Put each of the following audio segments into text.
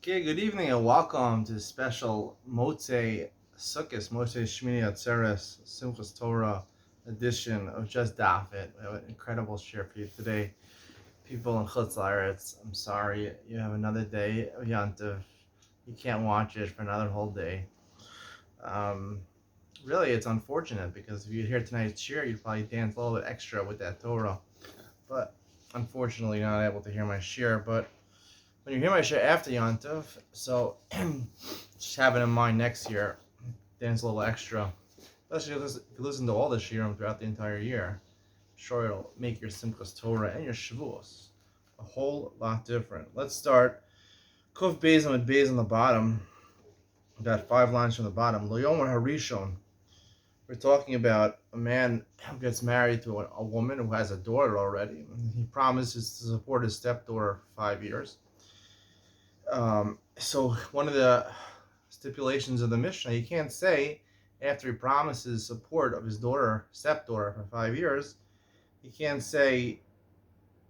Okay, good evening and welcome to the special Motzei Sukkot, Motzei Shmini Atzeres, Simchas Torah edition of Just Daf It. We have an incredible share for you today. People in Chutz La'aretz, I'm sorry, you have another day of Yantiv. You can't watch it for another whole day. Um, really, it's unfortunate because if you'd hear tonight's share, you'd probably dance a little bit extra with that Torah. But unfortunately, you're not able to hear my share. But when you hear my share after Yontif, so just have it in mind next year, dance a little extra. Especially if you listen to all the shirim throughout the entire year, I'm sure it'll make your Simchas Torah and your Shavuos a whole lot different. Let's start. Kuf Beis with Beis on the bottom. We've got 5 lines from the bottom. Lo Yomer Harishon. We're talking about a man who gets married to a woman who has a daughter already. He promises to support his stepdaughter for 5 years. So one of the stipulations of the Mishnah, he can't say after he promises support of his stepdaughter for 5 years, he can't say,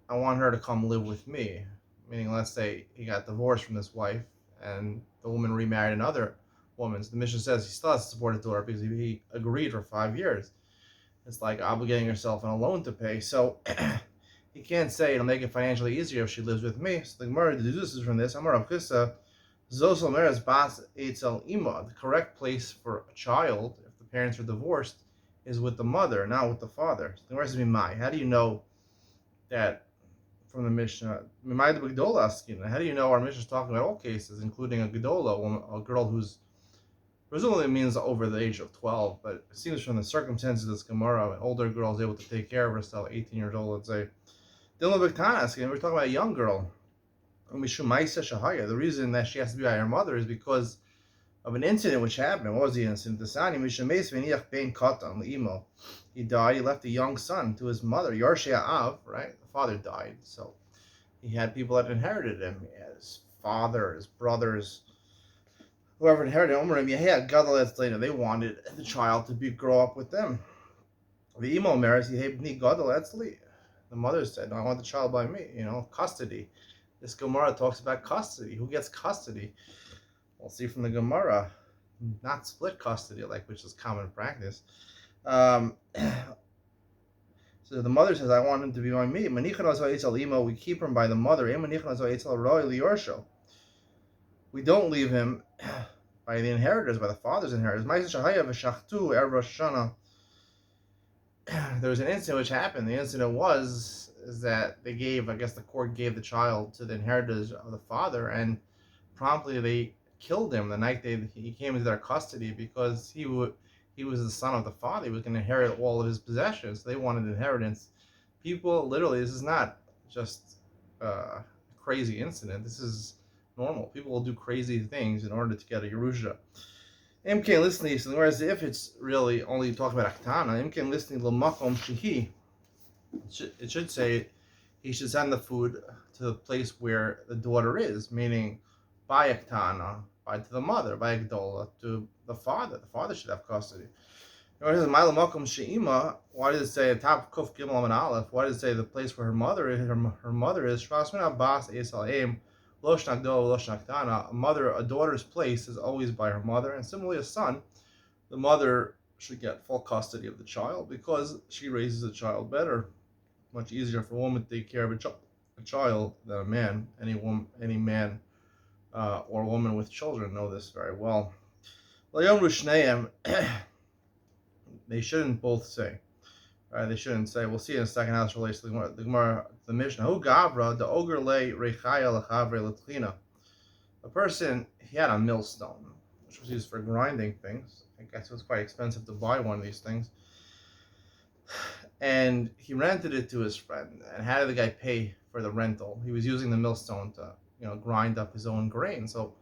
I want her to come live with me. Meaning, let's say he got divorced from this wife and the woman remarried another woman. So the Mishnah says he still has to support his daughter because he agreed for 5 years. It's like obligating yourself on a loan to pay. So he can't say it'll make it financially easier if she lives with me. So the Gemara deduces from this, Amar Rav Chisda, Zosel Meres Bas Eitzel Ima. The correct place for a child, if the parents are divorced, is with the mother, not with the father. So the Gemara says, how do you know that from the Mishnah? How do you know our Mishnah is talking about all cases, including a Gedola, a girl who's presumably means over the age of 12, but it seems from the circumstances of this Gemara, an older girl is able to take care of herself, 18 years old, let's say. Dilma Biktanas, we're talking about a young girl. The reason that she has to be by her mother is because of an incident which happened. What was the incident? He died, he left a young son to his mother, Yarshei Av, right? The father died, so he had people that inherited him. He had his father, his brothers, whoever inherited him. They wanted the child to grow up with them. The mother said, no, I want the child by me, custody. This Gemara talks about custody. Who gets custody? We'll see from the Gemara. Not split custody, which is common practice. So the mother says, I want him to be by me. We keep him by the mother. We don't leave him by the inheritors, by the father's inheritors. There was an incident which happened. The incident is that the court gave the child to the inheritors of the father, and promptly they killed him the night he came into their custody because he was the son of the father. He was going to inherit all of his possessions. They wanted inheritance. People, literally, this is not just a crazy incident. This is normal. People will do crazy things in order to get a Yerusha. Imken listening, whereas if it's really only talking about Aktana, Imken listening l'makom shehi. It should say he should send the food to the place where the daughter is, meaning by Aktana, to the mother, by Agdola, to the father. The father should have custody. Why does it say top kuf gimel and aleph? Why does it say the place where her mother is? Her mother is Shvasmin Abbas Esal Aim. A daughter's place is always by her mother, and similarly a son, the mother should get full custody of the child because she raises the child better. Much easier for a woman to take care of a child than a man. Any man or woman with children know this very well. They shouldn't both say. They shouldn't say. We'll see in a second how this relates to the Gemara, the Mishnah. Who gavra the ogre le rechaya lechavre letlina. A person, he had a millstone, which was used for grinding things. I guess it was quite expensive to buy one of these things. And he rented it to his friend. And how did the guy pay for the rental? He was using the millstone to, grind up his own grain. So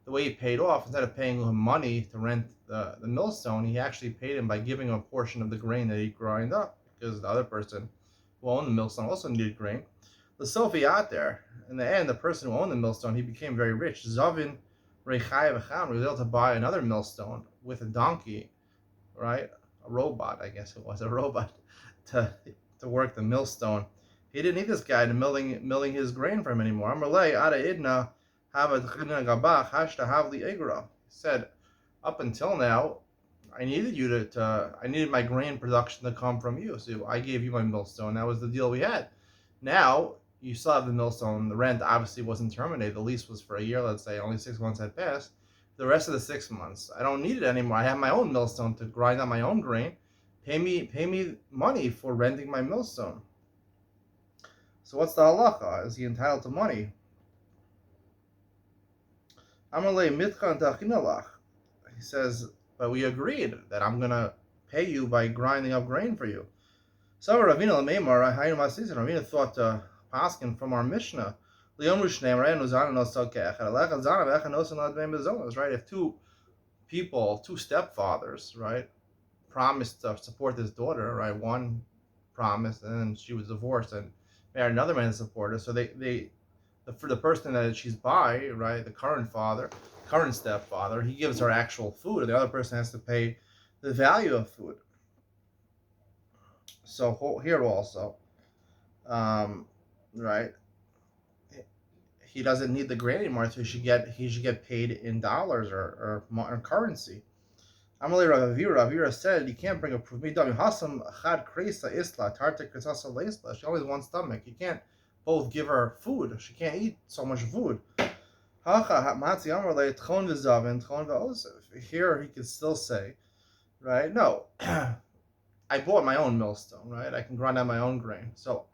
the way he paid off, instead of paying him money to rent the millstone, he actually paid him by giving him a portion of the grain that he grind up, because the other person who owned the millstone also needed grain. The Sophie out there, in the end, the person who owned the millstone, he became very rich. Zavin Reichai V'cham was able to buy another millstone with a donkey, right? A robot, I guess it was, a robot, to work the millstone. He didn't need this guy to milling his grain for him anymore. Amarlei Ada Idna Said, up until now, I needed I needed my grain production to come from you. So I gave you my millstone. That was the deal we had. Now you still have the millstone. The rent obviously wasn't terminated. The lease was for a year, let's say. Only 6 months had passed. The rest of the 6 months, I don't need it anymore. I have my own millstone to grind on my own grain. Pay me money for renting my millstone. So what's the halacha? Is he entitled to money? He says, but we agreed that I'm gonna pay you by grinding up grain for you. So Ravina thought paskin from our Mishnah. Right? If two people, two stepfathers, right, promised to support this daughter, right? One promised, and then she was divorced and married another man to support her. So for the person that she's by, right, the current stepfather, he gives her actual food, and the other person has to pay the value of food. So here also, right, he doesn't need the grain anymore, so he should get paid in dollars or currency. Amalei Ravira said you can't bring a proof. She only has one stomach. You can't both give her food. She can't eat so much food. Here he could still say, right? No, I bought my own millstone, right? I can grind out my own grain. So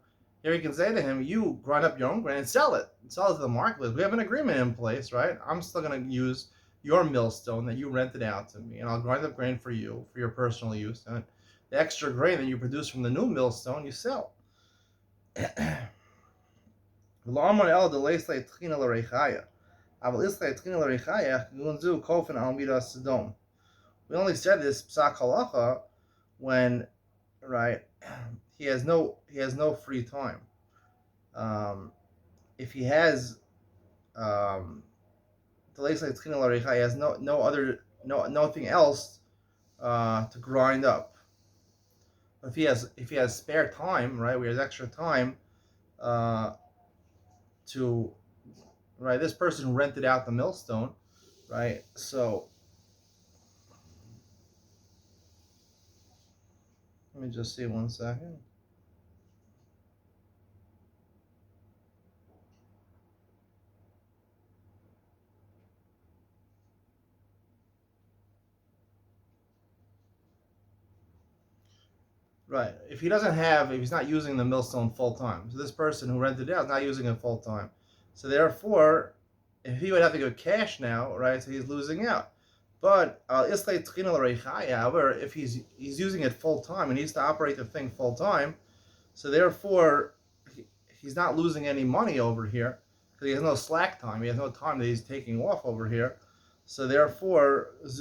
here he can say to him, you grind up your own grain and sell it. Sell it to the marketplace. We have an agreement in place, right? I'm still going to use your millstone that you rented out to me, and I'll grind up grain for you for your personal use. And the extra grain that you produce from the new millstone, you sell. We only said this psak halacha when, right, he has no free time. If he has he has nothing else to grind up. If he has spare time, right, where he has extra time to, right, this person rented out the millstone, right? So let me just see 1 second. Right. If he's not using the millstone full time, so this person who rented it out is not using it full time. So therefore, if he would have to give cash now, right, so he's losing out. But however, if he's using it full time and he needs to operate the thing full time, so therefore he's not losing any money over here because he has no slack time. He has no time that he's taking off over here. So therefore, and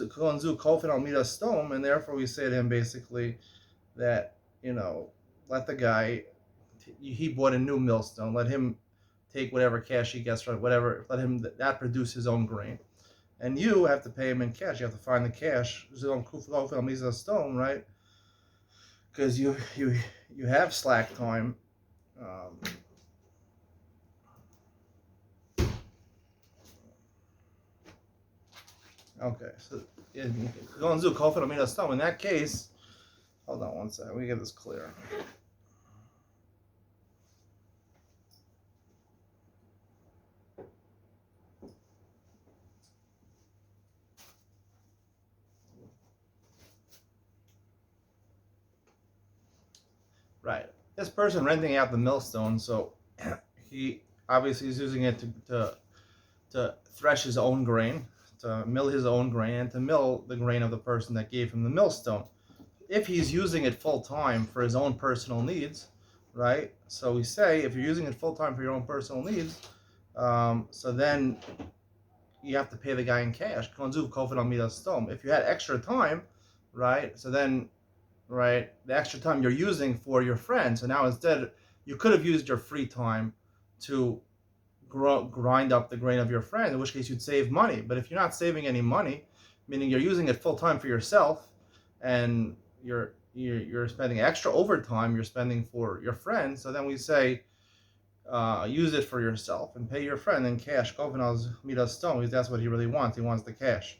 therefore we say to him basically that, let the guy, he bought a new millstone, let him take whatever cash he gets from whatever, let him that produce his own grain, and you have to pay him in cash. You have to find the cash, stone, right? Because you have slack time. Okay, so in that case, hold on 1 second. Let me get this clear. Right. This person renting out the millstone, so he obviously is using it to thresh his own grain, to mill his own grain, and to mill the grain of the person that gave him the millstone. If he's using it full time for his own personal needs, right? So we say if you're using it full time for your own personal needs, so then you have to pay the guy in cash. If you had extra time, right? So then, right, the extra time you're using for your friend. So now instead, you could have used your free time to grind up the grain of your friend, in which case you'd save money. But if you're not saving any money, meaning you're using it full time for yourself, and you're spending extra overtime, you're spending for your friend. So then we say, use it for yourself and pay your friend in cash. Govinal's midas stone, because that's what he really wants. He wants the cash.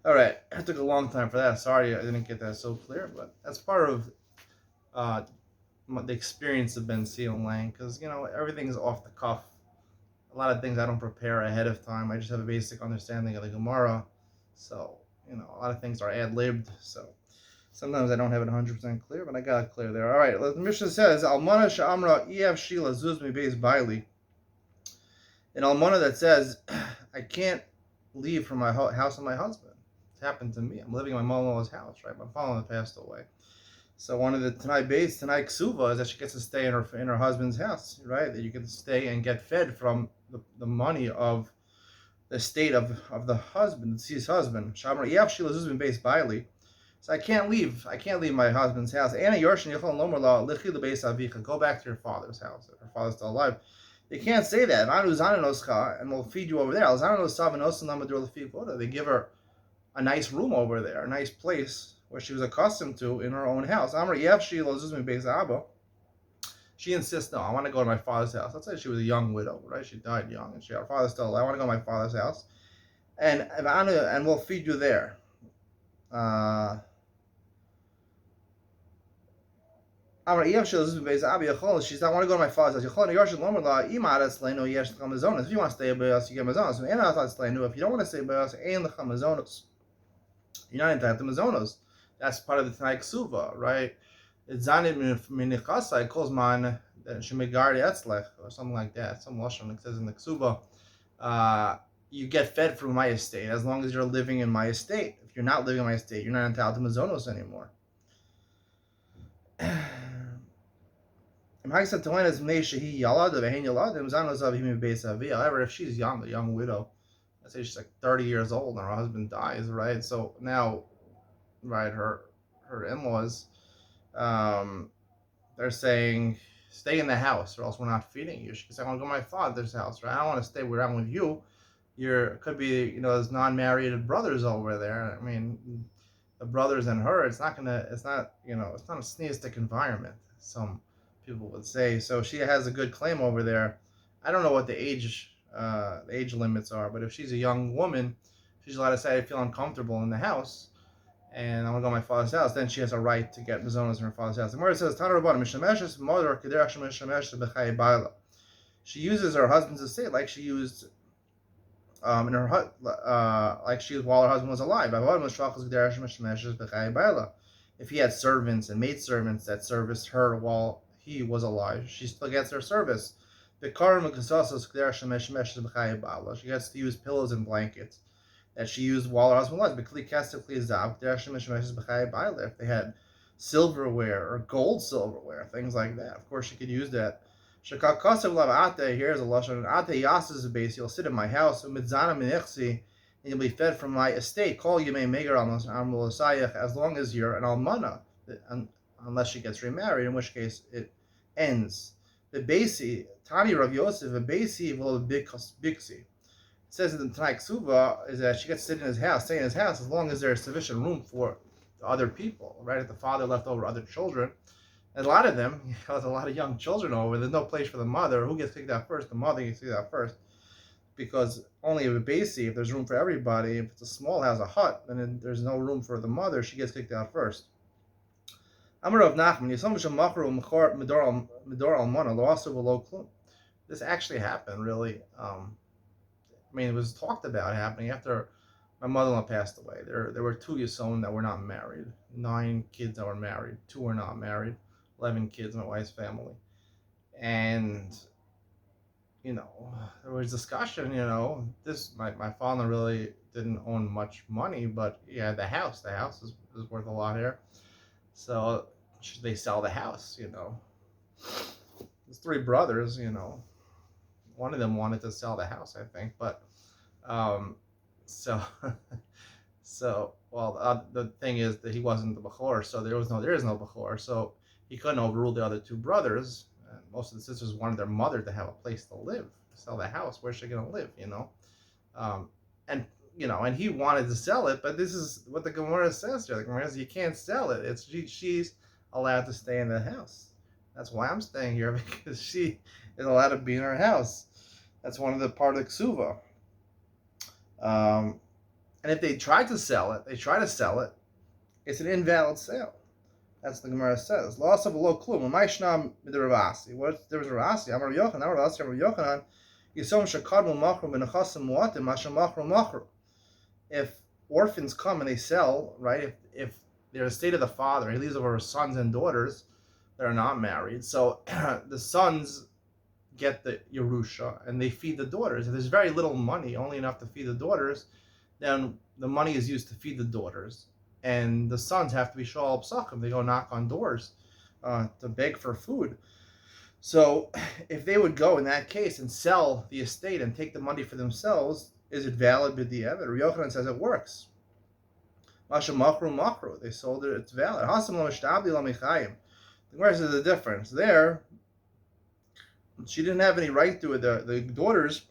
All right, it took a long time for that. Sorry, I didn't get that so clear, but that's part of uh, the experience of Ben Seal Lang, because everything is off the cuff. A lot of things I don't prepare ahead of time. I just have a basic understanding of the Gemara, so a lot of things are ad libbed. So sometimes I don't have it 100% clear, but I got it clear there. All right, the Mishnah says Almana Sha'amra Ev Shila Zuz Mi Beis Baili. An almana that says I can't leave from my house of my husband. It's happened to me. I'm living in my mother-in-law's house, right? My father passed away. So one of the Tanai Kesubos is that she gets to stay in her husband's house, right? That you get to stay and get fed from the money of the estate of the husband, the deceased husband. Shamar Yav Shila Zuzbin based Bailey. So I can't leave my husband's house. Anna Yorshin Yachol Lomer Law Lichi LeBeis Avicha. Go back to your father's house. If her father's still alive. You can't say that. And we'll feed you over there. They give her a nice room over there, a nice place where she was accustomed to in her own house. She insists, no, I want to go to my father's house. Let's say she was a young widow, right? She died young, and her father's still alive. I want to go to my father's house, and we'll feed you there. She's not want to go to my father's house. If you want to stay by us, you get mazonos. If you don't want to stay by us, you're not entitled to mazonos. That's part of the Tanai Ksuva, right? It's zanid minichasa. It calls man shemigari etzlech or something like that. Some lashon that says in the Ksuva, you get fed from my estate as long as you're living in my estate. If you're not living in my estate, you're not entitled to mazonos anymore. However, if she's young, a young widow, let's say she's like 30 years old and her husband dies, right? So now, right, her in-laws, they're saying, stay in the house or else we're not feeding you. She can say, I want to go to my father's house, right? I don't want to stay where I'm with you. Could be, there's non-married brothers over there. I mean, the brothers and her, it's not a sneistic environment. Some people would say. So she has a good claim over there. I don't know what the age limits are, but if she's a young woman, she's allowed to say, I feel uncomfortable in the house, and I want to go to my father's house. Then she has a right to get mazonos in her father's house. The Gemara says, she uses her husband's estate like she used while her husband was alive. If he had servants and maidservants that serviced her while he was alive, she still gets her service. She gets to use pillows and blankets that she used while her husband was. If they had silverware or gold silverware, things like that, of course she could use that. Here's a lashon. Ate yasas base. You'll sit in my house. And you'll be fed from my estate. Call you may megar as long as you're an almana, unless she gets remarried, in which case it ends. The basi Tani Rav Yosef, the basi will biksi. It says in the Tanai Ksuva is that she gets to stay in his house as long as there's sufficient room for the other people, right? If the father left over other children, and a lot of them, there's a lot of young children over, there's no place for the mother. Who gets kicked out first? The mother gets kicked out first. Because only if a basi, if there's room for everybody, if it's a small house, a hut, then there's no room for the mother, she gets kicked out first. Amar of Nachman, this actually happened, really. It was talked about happening after my mother-in-law passed away. There were 2 Yisomim that were not married, 9 kids that were married, 2 were not married, 11 kids in my wife's family. And, there was discussion, my father really didn't own much money, but he had the house. The house is worth a lot here. So should they sell the house, There's 3 brothers, One of them wanted to sell the house, I think, but the thing is that he wasn't the Bechor, so there is no Bechor, so he couldn't overrule the other 2 brothers. And most of the sisters wanted their mother to have a place to live, sell the house. Where's she going to live, and he wanted to sell it, but this is what the Gemara says here. The Gemara says you can't sell it. She's allowed to stay in the house. That's why I'm staying here, because she is allowed to be in her house. That's one of the part of the ksuva. Um, and if they try to sell it, it's an invalid sale. That's the Gemara says. Loss of a low klum. Maishnam midrabasi. What's the difference with Ravasi? Amar Yochanan, Amar Ravasi, Amar Yochanan. Yisom shakadmu machru b'nechasim muatim, masha machru. If orphans come and they sell, right? If they're the estate of the father, he leaves over his sons and daughters that are not married. So the sons get the Yerusha and they feed the daughters. If there's very little money, only enough to feed the daughters, then the money is used to feed the daughters. And the sons have to be shoal psachim. They go knock on doors to beg for food. So if they would go in that case and sell the estate and take the money for themselves, is it valid b'di'evet? Yochanan says it works. Masha machru. They sold it, it's valid. Hasam lo mishtabli lo michayim. The Gemara says the difference. There, she didn't have any right to it. The daughters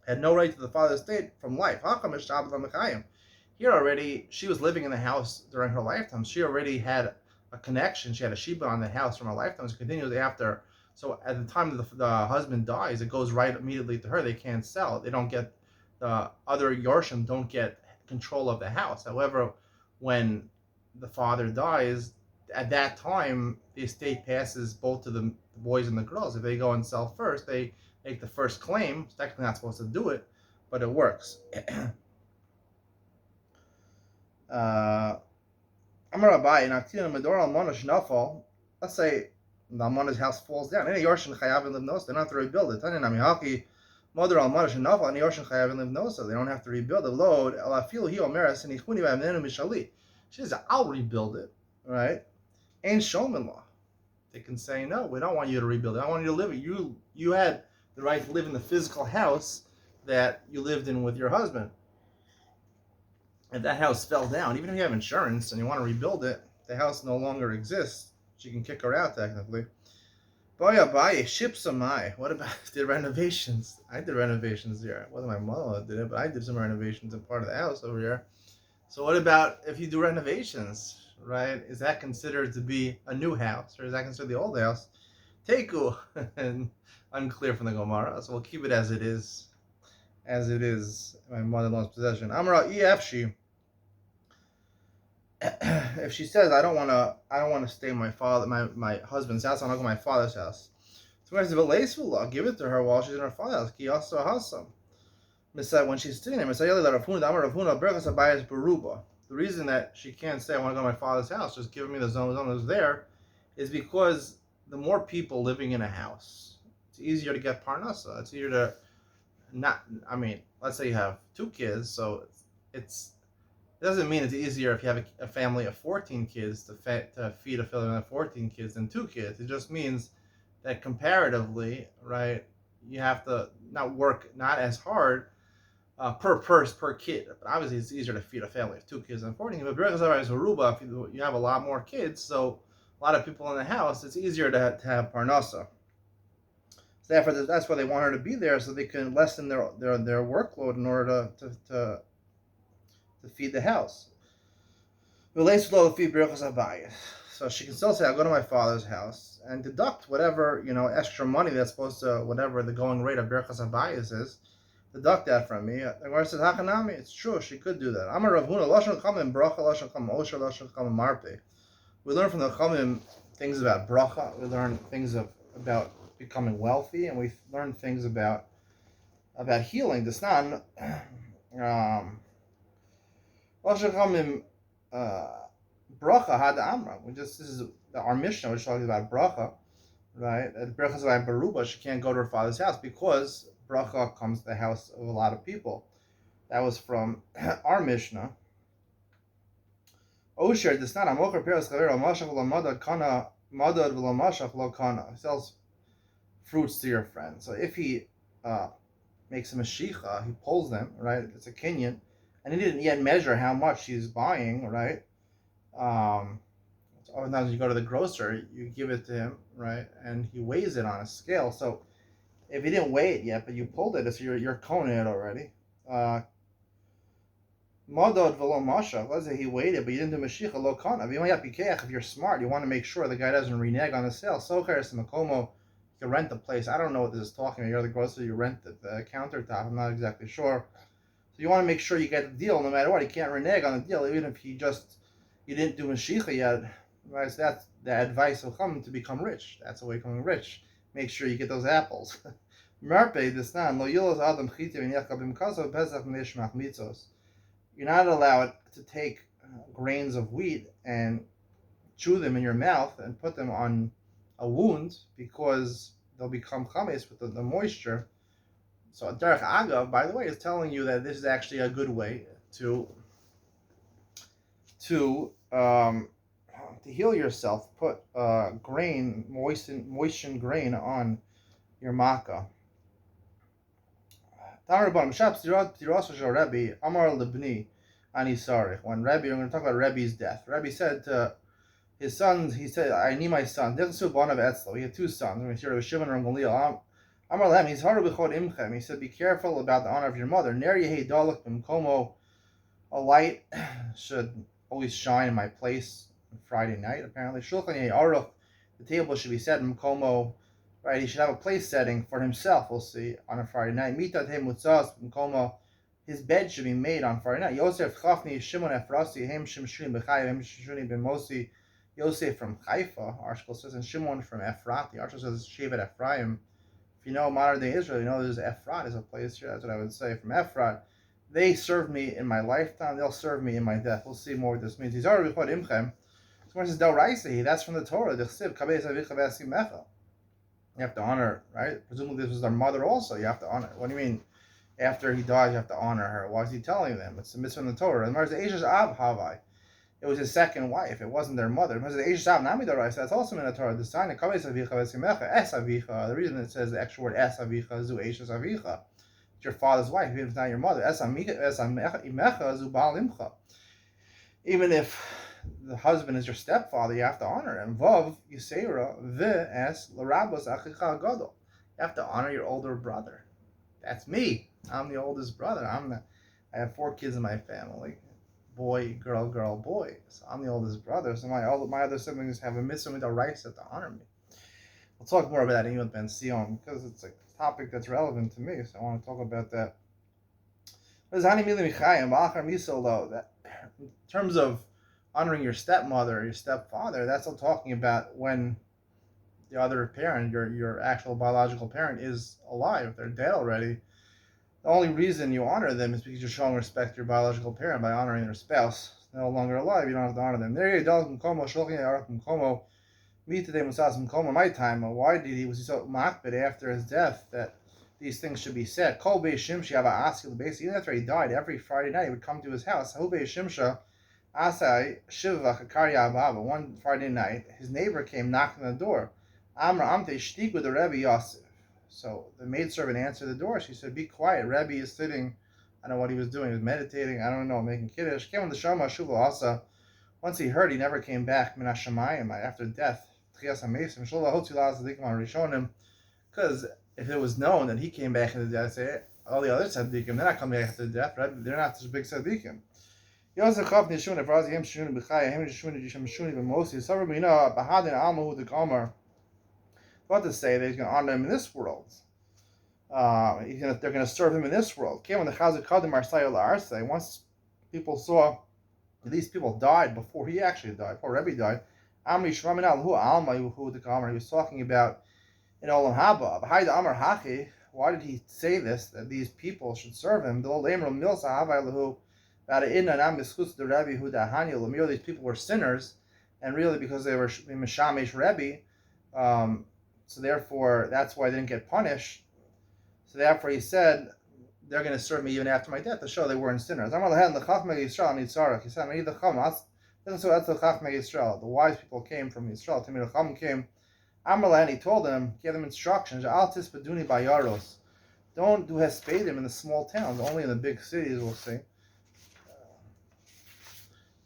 had no right to the father's estate from life. Here already, she was living in the house during her lifetime. She already had a connection. She had a sheba on the house from her lifetime. So it continues after. So at the time the husband dies, it goes right immediately to her. They can't sell. They don't get, the other Yorshim don't get control of the house. However, when the father dies, at that time, the estate passes both to the boys and the girls. If they go and sell first, they make the first claim. It's technically not supposed to do it, but it works. Amar Abai, Naktina Medor Almana Shnafal. Let's say the Almana's house falls down. Any Yorshin Chayav and Livnos, they don't have to rebuild it. Tanya Namihaki, Mother Almana Shnafal, any Yorshin Chayav and Livnos, they don't have to rebuild the load. Elafil Hi Omeras and Ichuni Vamenu Mishali. She says, I'll rebuild it, right? Ain't Shomin law. They can say, no, we don't want you to rebuild it. I want you to live it. You had the right to live in the physical house that you lived in with your husband. If that house fell down, even if you have insurance and you want to rebuild it, the house no longer exists. She can kick her out technically. Boya baye shipsamai. What about did renovations? I did renovations here. It wasn't my mother that did it, but I did some renovations in part of the house over here. So what about if you do renovations, right? Is that considered to be a new house, or is that considered the old house? Teiku, and unclear from the Gemara. So we'll keep it as it is. As it is, my mother-in-law's possession. Amra efshi. If she says, I don't want to stay in my husband's house, I want to go to my father's house. So I'll give it to her while she's in her father's house. Ki also hasam. When she's sitting there, the reason that she can't say, I want to go to my father's house, just giving me the zone that's there, is because the more people living in a house, it's easier to get parnasa. It's easier to let's say you have 2 kids, so it doesn't mean it's easier if you have a family of 14 kids to feed a family of 14 kids than 2 kids. It just means that comparatively, right, you have to work not as hard per kid. But obviously it's easier to feed a family of 2 kids than 14. But if you have a lot more kids, so a lot of people in the house, it's easier to have parnasa. So therefore, that's why they want her to be there, so they can lessen their workload in order to feed the house. So she can still say, I'll go to my father's house and deduct whatever, extra money that's supposed to, whatever the going rate of Birchas Habayis is, deduct that from me. The Gemara says, Hakanami, it's true, she could do that. Amar Rav Huna, Lashon Chamim, Bracha, Lashon Chamim, Osher, Lashon Chamim, Marpe. We learn from the Chamim things about Bracha, we learn things about becoming wealthy, and we learn things about healing. This not bracha had amra. This is our Mishnah, which talks about bracha, right? Bracha is about baruba. She can't go to her father's house because bracha comes to the house of a lot of people. That was from our Mishnah. Osher, this not amocher peras chaver amashach lamadad kana madad v'lamashach lo kana. He sells fruits to your friend. So if he makes a mashicha, he pulls them, right? It's a kinyan, and he didn't yet measure how much he's buying, right? Sometimes you go to the grocer, you give it to him, right? And he weighs it on a scale. So if he didn't weigh it yet, but you pulled it, so you're coning it already. Modod v'lo masha. Let's say he waited, but you didn't do mashicha lo kana. If you're smart, you want to make sure the guy doesn't renege on the sale. Socheres makomo, you can rent the place. I don't know what this is talking about. You're the grocery, you rent the countertop. I'm not exactly sure. So you want to make sure you get the deal no matter what. You can't renege on the deal, even if you didn't do mashicha yet. Right? So that's the advice of Chum to become rich. That's the way of becoming rich. Make sure you get those apples. Merpe desnan lo yilos adam chiti v'nechka b'mkaso pesach mishmach mitzos. You're not allowed to take grains of wheat and chew them in your mouth and put them on a wound because they'll become chametz with the moisture. So Derech Agav, by the way, is telling you that this is actually a good way to heal yourself. Put moistened grain on your makkah. When Rebbe, we're going to talk about Rebbe's death. Rebbe said to his sons, he said, I need my son. He had 2 sons. Shimon and Gamliel. Amar Lahem, he's hard b'chod imchem. He said, be careful about the honor of your mother. Ner yehi dalek b'mkomo. A light should always shine in my place on Friday night, apparently. Shulchan yehi aruch. The table should be set in mkomo. Right, he should have a place setting for himself, we'll see, on a Friday night. Mitat he mutzas b'mkomo. His bed should be made on Friday night. Yosef Chafni, Shimon Efrasi, Hem Shimshuni B'chayev, Hem Shimshuni B'mosi. Yosef from Haifa, Arshkel says, and Shimon from Ephrat. The Arshkel says, Shevet Ephraim. If you know modern day Israel, you know there's Ephrat is a place here. That's what I would say. From Ephrat, they served me in my lifetime. They'll serve me in my death. We'll see more what this means. He's already before Imchem. Someone says Del Raisi. That's from the Torah. The Chsiv Kabei Savicha V'Asimecha. You have to honor, right? Presumably this was their mother also. You have to honor. What do you mean? After he dies, you have to honor her. Why is he telling them? It's a mitzvah in the Torah. And there's Av Havai. It was his second wife. It wasn't their mother. That's also in the Torah. The sign of Es Avicha. The reason it says the extra word Es Avicha is Eshes Avicha. It's your father's wife, even if it's not your mother. Even if the husband is your stepfather, you have to honor him. Vav Yisera V'es L'Rabos Achicha Gadol. You have to honor your older brother. That's me. I'm the oldest brother. I have 4 kids in my family. Boy, girl, girl, boy. So I'm the oldest brother. So my other siblings have a mitzvah midoraisa to honor me. We'll talk more about that in Yud Ben Sion because it's a topic that's relevant to me. So I want to talk about that. That in terms of honoring your stepmother or your stepfather, that's all talking about when the other parent, your actual biological parent, is alive. They're dead already. The only reason you honor them is because you're showing respect to your biological parent by honoring their spouse. They're no longer alive, you don't have to honor them. My time, why was he so makbid after his death that these things should be said? Even after he died, every Friday night he would come to his house. One Friday night, his neighbor came knocking on the door. With the Rebbe Yosef. So the maidservant answered the door. She said, be quiet. Rebbe is sitting. I don't know what he was doing. He was meditating. I don't know, making kiddush. Came on the Shama Shuva Asa. Once he heard, he never came back. After death. Because if it was known that he came back into death, say, all the other tzaddikim, they're not coming back after death. They're not such big tzaddikim. What to say that he's going to honor him in this world. They're going to serve him in this world. Once people saw that these people died before he actually died, before Rebbe died, he was talking about in Olam Haba. Why did he say this, that these people should serve him? These people were sinners, and really because they were Mishamesh Rebbe, so therefore, that's why they didn't get punished. So therefore, he said, they're going to serve me even after my death to show they weren't sinners. He said, that's the Chachmei Yisrael. The wise people came from Yisrael. Tamir Chacham came. And he told them, gave them instructions. Al tispaduni bayaros. Don't do hespedim in the small towns. Only in the big cities, we'll see.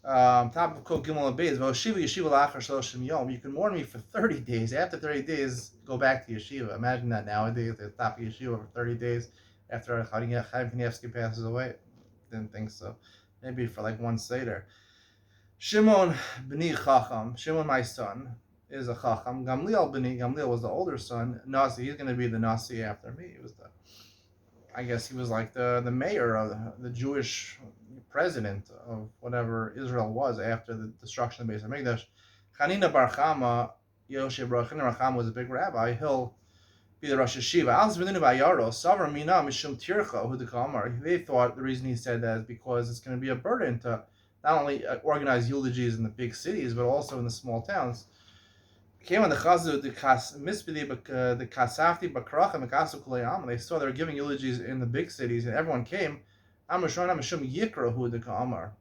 Top of Kol Gimel Abayz. Yeshiva lachar shloshim yom. You can mourn me for 30 days. After 30 days, go back to yeshiva. Imagine that nowadays. They stop yeshiva for 30 days after Chaim Kanievsky passes away. Didn't think so. maybe for like one Seder. Shimon b'ni Chacham, Shimon my son, is a Chacham. Gamliel b'ni, Gamliel was the older son. Nasi, he's going to be the Nasi after me. He was I guess he was like the mayor of the Jewish president of whatever Israel was after the destruction of the Beis Hamikdash. Chanina bar Chama, Yoshe bar Chama was a big rabbi. He'll be the Rosh Hashiva. Al Zvininu Bayaro, Savar Mina Mishum Tircha Hudakamar. They thought the reason he said that is because it's going to be a burden to not only organize eulogies in the big cities, but also in the small towns. Came on the Chazu, the Kasafti Bakrach and Makasu Kulayam, and they saw they were giving eulogies in the big cities, and everyone came. Amrashon Mishum Yikra Hudakamar.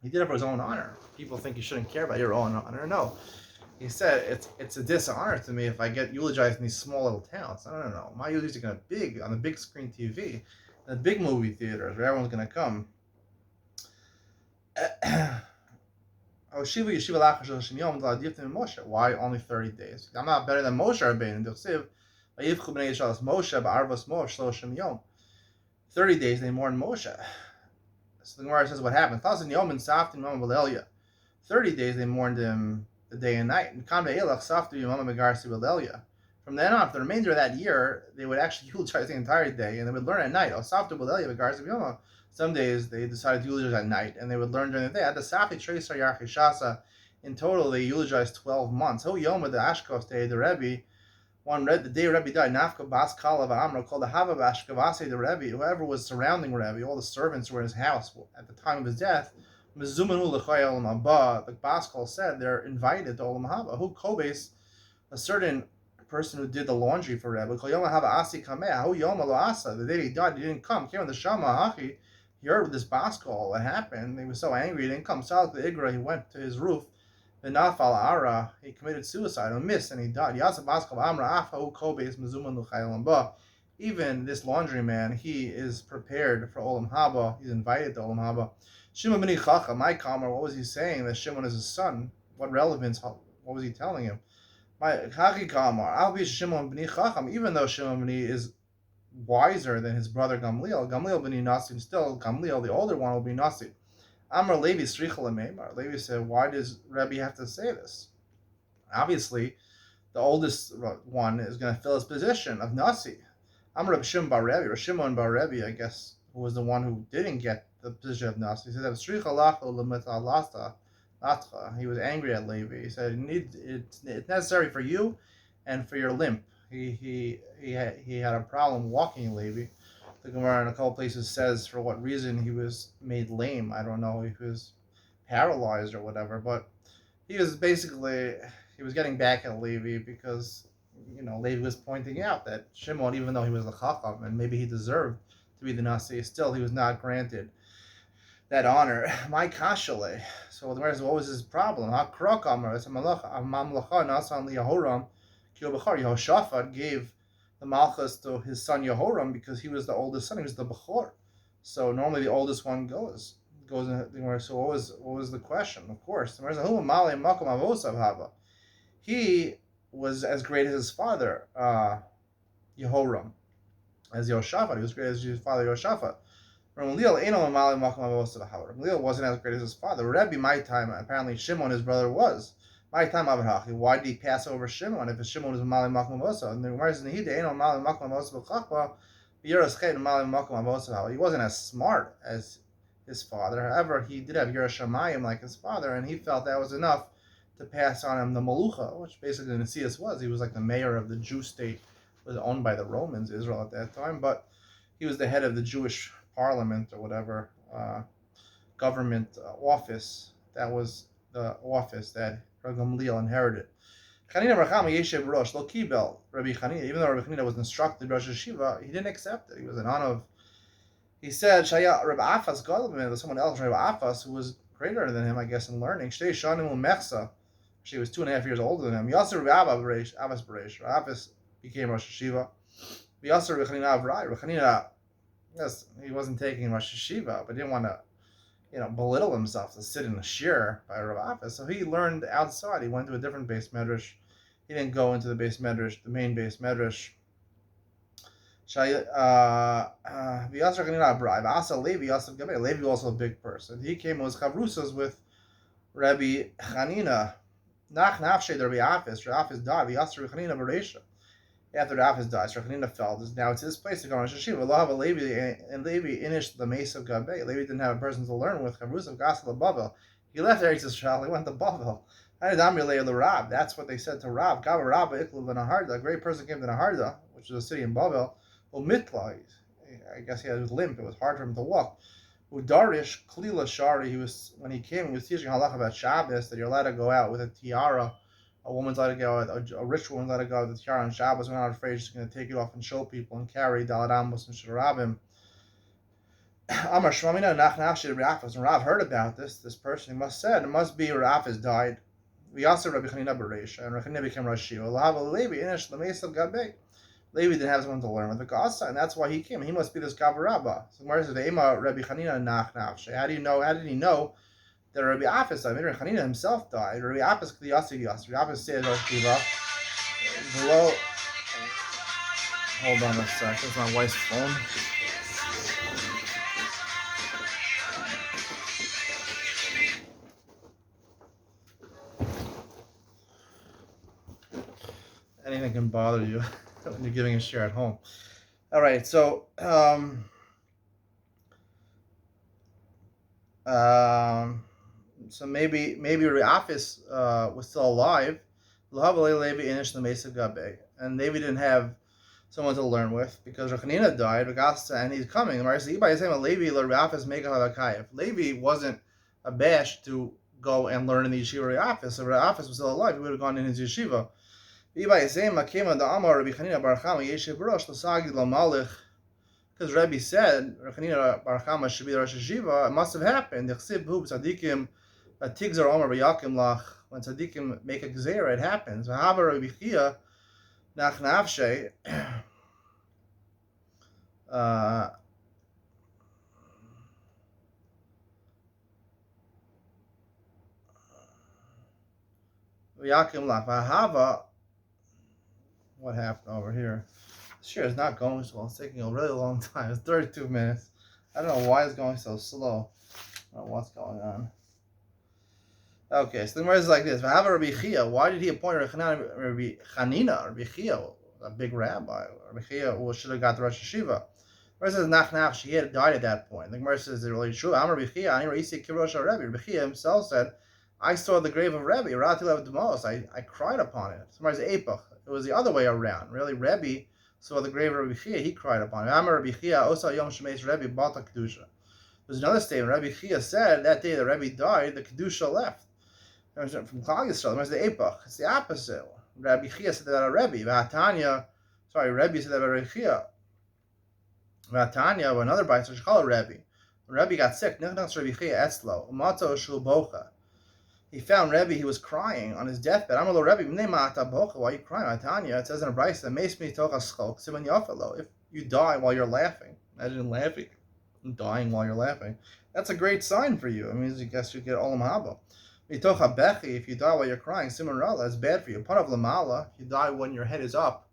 He did it for his own honor. People think you shouldn't care about your own honor. No. He said, it's a dishonor to me if I get eulogized in these small little towns. I don't know. My eulogies are going to be big on the big screen TV, in the big movie theaters where everyone's going to come. Why only 30 days? I'm not better than Moshe Rabbeinu. 30 days they mourn Moshe. So the Gemara says what happened. 30 days they mourned him the day and night. From then on, for the remainder of that year, they would actually eulogize the entire day, and they would learn at night. Some days they decided to eulogize at night, and they would learn during the day. In total, they eulogized 12 months. The Rebbe, one read the day Rebbe died. Nafka Bas Kala Amra called the Hava Bashkavase the Rebbe. Whoever was surrounding Rebbe, all the servants who were in his house at the time of his death. The Baskal said they're invited to Olam Haba. Who Kobes, a certain person who did the laundry for Rebbe. The day he died, he didn't come. Came on the Shama Hachi. He heard this Baskal what happened. He was so angry he didn't come. Salik the Igra, he went to his roof. The Nafal Ara, he committed suicide and missed, and he died. Yasa Baskal Amra Afa Hu Kobes Mazuman Luchaylam Ba. Even this laundryman, he is prepared for Olam Haba. He's invited to Olam Haba. Shimon b'ni Chacham, my Kamar, what was he saying? That Shimon is his son. What relevance? What was he telling him? My Chaki Kamar, I'll be Shimon b'ni Chacham, even though Shimon b'ni is wiser than his brother Gamliel. Gamliel b'ni Nasim, still Gamliel, the older one, will be Nasim. Amar Levi Srichel Meimar. Levi said, why does Rebbe have to say this? Obviously, the oldest one is going to fill his position of Nasi. Amar Reb Shimon bar Rebbe, or Shimon bar Rebbe, I guess, who was the one who didn't get the position of Nasi. He said, he was angry at Levi. He said, it's necessary for you and for your limp. He had a problem walking Levi. The Gemara in a couple places says for what reason he was made lame. I don't know if he was paralyzed or whatever, but he was getting back at Levi because Levi was pointing out that Shimon, even though he was the Chacham and maybe he deserved to be the Nasi, still he was not granted that honor. My Kashale. So the Gemara says, what was his problem? Yehoshaphat gave the Malchus to his son Yehoram because he was the oldest son. He was the Bechor. So normally the oldest one goes in the Gemara. So what was the question? Of course, the Gemara says, he was as great as his father, Yehoram, as Yehoshaphat. He was great as his father Yehoshaphat. Gamliel wasn't as great as his father. Rebbe, my time, apparently Shimon, his brother, was. My time, why did he pass over Shimon if Shimon was Mali Makom Avosa? And the Gemara says, he wasn't as smart as his father. However, he did have Yerushalayim like his father, and he felt that was enough to pass on him the Malucha, which basically Nesias was. He was like the mayor of the Jew state, was owned by the Romans, Israel at that time, but he was the head of the Jewish parliament or whatever government office. That was the office that Gamliel inherited. Chanina Racham Yeshev Rosh Lo Kibel Rabbi Chanina. Even though Rabbi Chanina was instructed Rosh Hashiva, he didn't accept it. He was an honor of. He said Shaya Rabbi Afas Gadol. There was someone else, Rabbi Afas, who was greater than him, I guess, in learning. Shtei Shanim Umechsa. She was 2.5 years older than him. Yasser Rabbi Avas Beresh. Avas became Rosh Hashiva. Yasser Rabbi Chanina Avrai. Rabbi Chanina, yes, he wasn't taking Rosh Hashiva, but he didn't want to belittle himself to sit in a shir by Rav Afas. So he learned outside. He went to a different base medrash. He didn't go into the base medrash, the main base medrash. Levi also a big person. He came and was chavrusas with Rabbi Chanina. Nach nafshe the Rabbi Afis. Rabbi Afis died. V'yasser Chanina b'reisha. After the Afis died, so Chanina fell. Now it's his place to go on Sheshiva. Lo hava Levi and Levi inish the mace of Gabei. Levi didn't have a person to learn with. Chavrusas Gasal Bavel. He left Eretz Yisrael. He went to Bavel. That's what they said to Rab. Gaba Rabba Iklu Naharda. A great person came to Naharda, which is a city in Bavel. Mitla. I guess he had a limp. It was hard for him to walk. Udarish Klila Shari. When he came, he was teaching halakha about Shabbos that you're allowed to go out with a tiara. A woman's allowed to go out. A rich woman's allowed to go out with a tiara on Shabbos. We're not afraid she's going to take it off and show people and carry Dalad Amos and Shirabim. Amar Shmamina Nachnashi Rafas. And Rav heard about this. This person, he must said, it must be Rafas died. We also Rabbi Chanina Bereisha, and Rabbi Chanina became Rashi. Levi Inish Lameis of Gabei. Levi didn't have someone to learn with the Gasa, and that's why he came. He must be this Gavarabba. So Gemara says, "Ema Rabbi Chanina Nachnavshe." How do you know? How did he know that Rabbi Afis died? Maybe Rabbi Chanina himself died. Rabbi Afis Kliyasi Yas. Rabbi Afis said Shiva. Below. Hold on a sec. That's my wife's phone. Anything can bother you when you're giving a share at home. All right, so so maybe Rafis was still alive, and Levi didn't have someone to learn with because Rechanina died, and he's coming. Levi wasn't abashed to go and learn in the yeshiva Rafis. If Rafis was still alive, he would have gone in his yeshiva. Because Rebbe said Rechanina Bar Chama should be the Rosh Hashiva, it must have happened. When tzaddikim make a gzeira, it happens. What happened over here? This share is not going so well. It's taking a really long time. It's 32 minutes. I don't know why it's going so slow. I don't know what's going on. Okay, so the Gemara is like this. Rabbi Chia, why did he appoint Rabbi Chanina, Rabbi Chia, a big rabbi? Rabbi Chia should have got the Rosh Hashiva. The Gemara says, Nach, she had died at that point. The Gemara says, is it really true? Rabbi Chia himself said, I saw the grave of Rebbe. I cried upon it. Somebody's Epach. It was the other way around. Really, Rebbe saw the grave of Rabbi Chia. He cried upon it. Rabbi Chia osa yom shemeis Rebbe bata kedusha. There's another statement. Rabbi Chia said that day that Rebbe died, the kedusha left. From Klal Yisrael, there's the Epach. It's the opposite. Rabbi Chia said that about Rebbe. Rebbe said that about Rabbi Chia. Vatanya, another bite, so she called Rebbe. When Rebbe got sick, Nichnas Rabbi Chia etzlo umato shul bocha. He found Rebbe, he was crying on his deathbed. I'm a little Rebbe, why are you crying? Tanya, it says in a Bryce, if you die while you're laughing, imagine laughing, dying while you're laughing. That's a great sign for you. It means I guess you get olam haba. If you die while you're crying, siman rala, that's bad for you. Panav lamala, if you die when your head is up,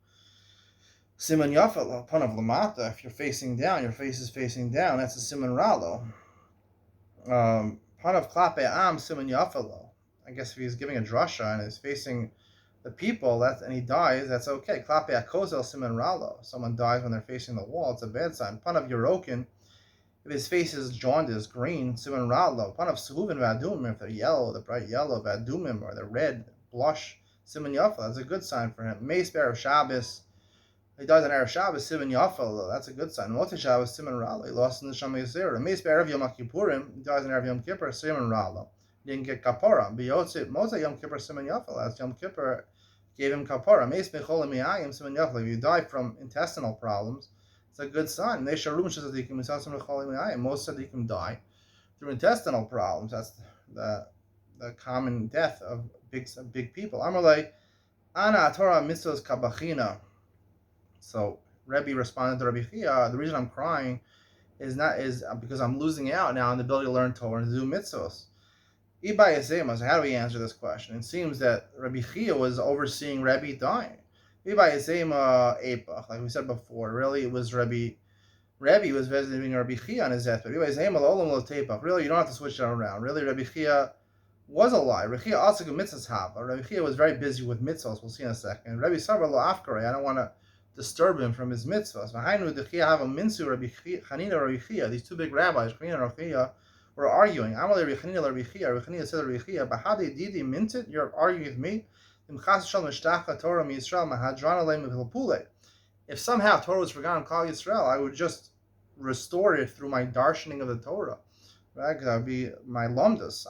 siman yafalo. Panav lamata, if you're facing down, your face is facing down, that's a siman ralo. Panav klape am siman yafalo. I guess if he's giving a drasha and is facing the people, and he dies, that's okay. Klape akozel siman ralo. Someone dies when they're facing the wall, it's a bad sign. Panav yorokin, if his face is jaundiced, green, siman ralo. Panav suhuvin vadumim, if they're yellow, the bright yellow, vadumim, or the red, blush, siman yafalo, that's a good sign for him. Meis be'erev Shabbos, he dies on Erev Shabbos, siman yafalo, that's a good sign. Motei Shabbos, siman ralo, he lost in the Shama Yisera. Meis be'erev Yom Kippurim, he dies on Erev Yom Kippur, siman ralo. Didn't get kapara. B'yotzit Moshe Yom Kippur siman yafal. Last Yom Kippur gave him kapara. Meis bechol miyayim siman yafal. If you die from intestinal problems, it's a good sign. Neisharum shazadikim misasim bechol miyayim. Most tzaddikim die through intestinal problems. That's the common death of big people. Amalei ana Torah mitzvos kabachina. So Rebbe responded to Rabbi Chia. The reason I'm crying is because I'm losing out now on the ability to learn Torah and to do mitzvos. So how do we answer this question? It seems that Rabbi Chia was overseeing Rebbe dying. Like we said before, really it was Rebbe was visiting Rabbi Chia on his deathbed. Really, you don't have to switch it around. Really, Rabbi Chia was alive. Rabbi Chia also could mitzvahs have. Rabbi Chia was very busy with mitzvahs. We'll see in a second. Rabbi Sabra lo afkare. I don't want to disturb him from his mitzvahs. V'hainu the Chia have a minsu Rabbi Chanina Rabbi Chia. These two big rabbis, Chanina and Rabbi Chia, were arguing. Amalei Rabbi Chanina Rabbi Chia. Rabbi Chanina said to Rabbi Chia, "Bahadi didi mintit. You're arguing with me. If somehow Torah was forgotten in Klal Yisrael, I would just restore it through my darshaning of the Torah. Right? Because that would be my lumdus.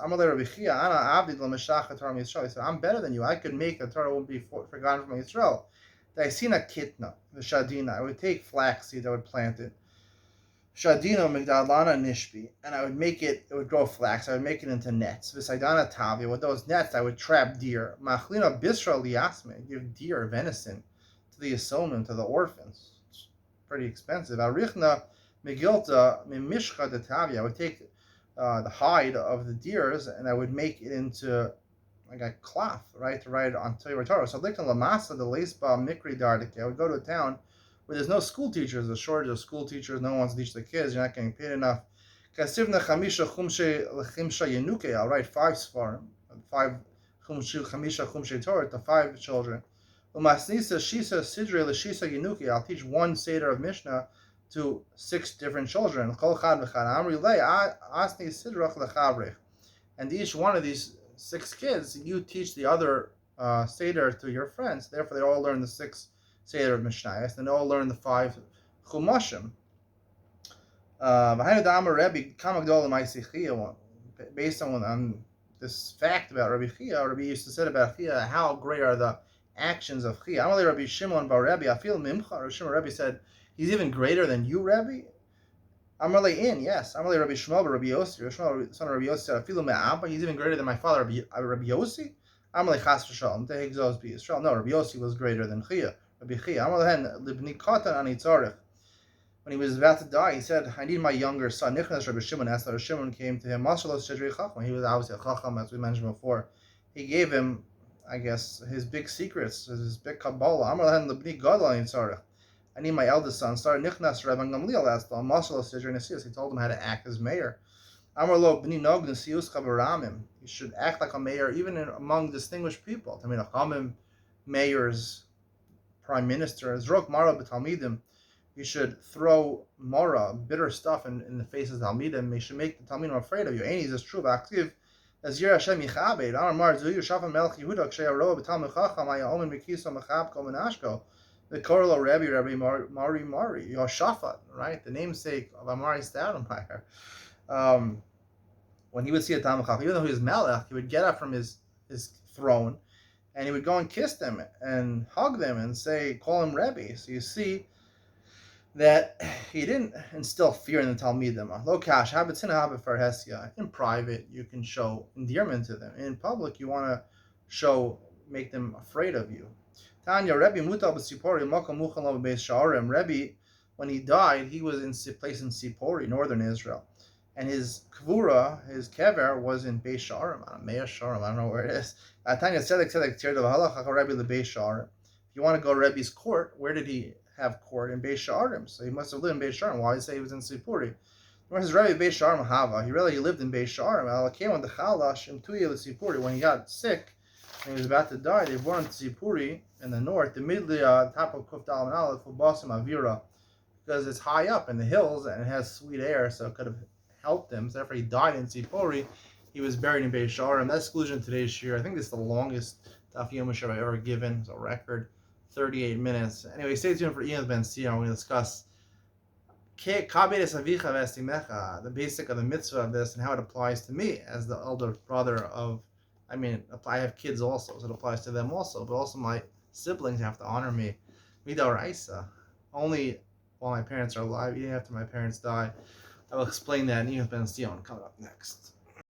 He said, I'm better than you. I could make the Torah won't be forgotten from Yisrael. Daisina kitna, the shadina. I would take flaxseed, I would plant it. Shadino migdalana nishbi, and I would make it. It would grow flax. I would make it into nets. Visaidana tavia. With those nets, I would trap deer. Machlina bisra liasme. Give deer venison to the Yisomim, to the orphans. It's pretty expensive. Arichna migilta mimishcha de tavia. I would take the hide of the deers and I would make it into like a cloth, right, to write on Torah. So like the lamasa the leisba mikri dardike. I would go to a town where there's no school teachers, there's a shortage of school teachers, no one wants to teach the kids, you're not getting paid enough. I'll write 5 svarim, 5 chamisha chumshe Torah to 5 children. I'll teach 1 seder of Mishnah to 6 different children. And each one of these 6 kids, you teach the other seder to your friends. Therefore, they all learn the 6 Seder of Mishnayos, and they all learn the 5 Chumashim. Based on this fact about Rabbi Chia, Rabbi used to say about Chia, how great are the actions of Chia. I'm only Rabbi Shimon bar Rabbi. I feel Mimcha. Rabbi Shimon Rabbi said, he's even greater than you, Rabbi. I'm really in, yes. I'm really Rabbi Shmuel bar Rabbi Yossi. Rabbi Shmuel, son of Rabbi Yossi, said, I feel Me'abba. He's even greater than my father, Rabbi Yossi. I'm like Chas v'Shalom. Tehigzos be Yisrael. No, Rabbi Yossi was greater than Chia. When he was about to die, he said, I need my younger son. Rabbi Shimon asked. Rabbi Shimon came to him. He was obviously a chacham, as we mentioned before. He gave him, I guess, his big secrets, his big Kabbalah. I need my eldest son. He told him how to act as mayor. You should act like a mayor, even among distinguished people. I mean, mayors, prime minister, you should throw mora, bitter stuff in the faces of Talmidim. You should make the Talmidim afraid of you. Ain't is true. As Yer Hashem Yichabed, Amar Zu Yushafa Melech Yehuda Ksheyaroa B'Tal Mechacham Haya Omen Mekiso Mechab Kol Menashko the Korlo Rabbi Mari Yoshafat, right? The namesake of Amari Staudenmayer. When he would see a Talmid Chacham, even though he was Melech, he would get up from his throne and he would go and kiss them and hug them and call him Rebbe. So you see that he didn't instill fear in the Talmidim. In private, you can show endearment to them. In public, you want to make them afraid of you. Tanya, Rebbe Mutal b'Sipori, Makom Muchal Lo b'Beis Sha'arim. Rebbe, when he died, he was in a place in Sipori, northern Israel. And his kvura, his kever, was in Beis Sha'arim, Mea Sha'arim, I don't know where it is. Tanya Tzedek Tzedek Rebbe l'Beis Sha'arim. If you want to go to Rebbe's court, where did he have court? In Beis Sha'arim. So he must have lived in Beis Sha'arim. Why did he say he was in Sipori? Where his Rebbe Beis Sha'arim Hava? He lived in Beis Sha'arim. When he got sick and he was about to die, they brought him to Sipori in the north, immediately top of Kuf Dalam and Aleph, Basim Avira, because it's high up in the hills and it has sweet air, so it could have helped him. So therefore he died in Sipori. He was buried in Beis Sha'arim. That's exclusion today's shir. I think this is the longest Daf Yom I've ever given. It's a record 38 minutes. Anyway, stay tuned for Ian Ben Sion. We're going to discuss the basic of the mitzvah of this and how it applies to me as the elder brother of, I have kids also, so it applies to them also, but also my siblings have to honor me. Midoraisa. Only while my parents are alive, even after my parents die. I will explain that in Ian Ben Sion coming up next.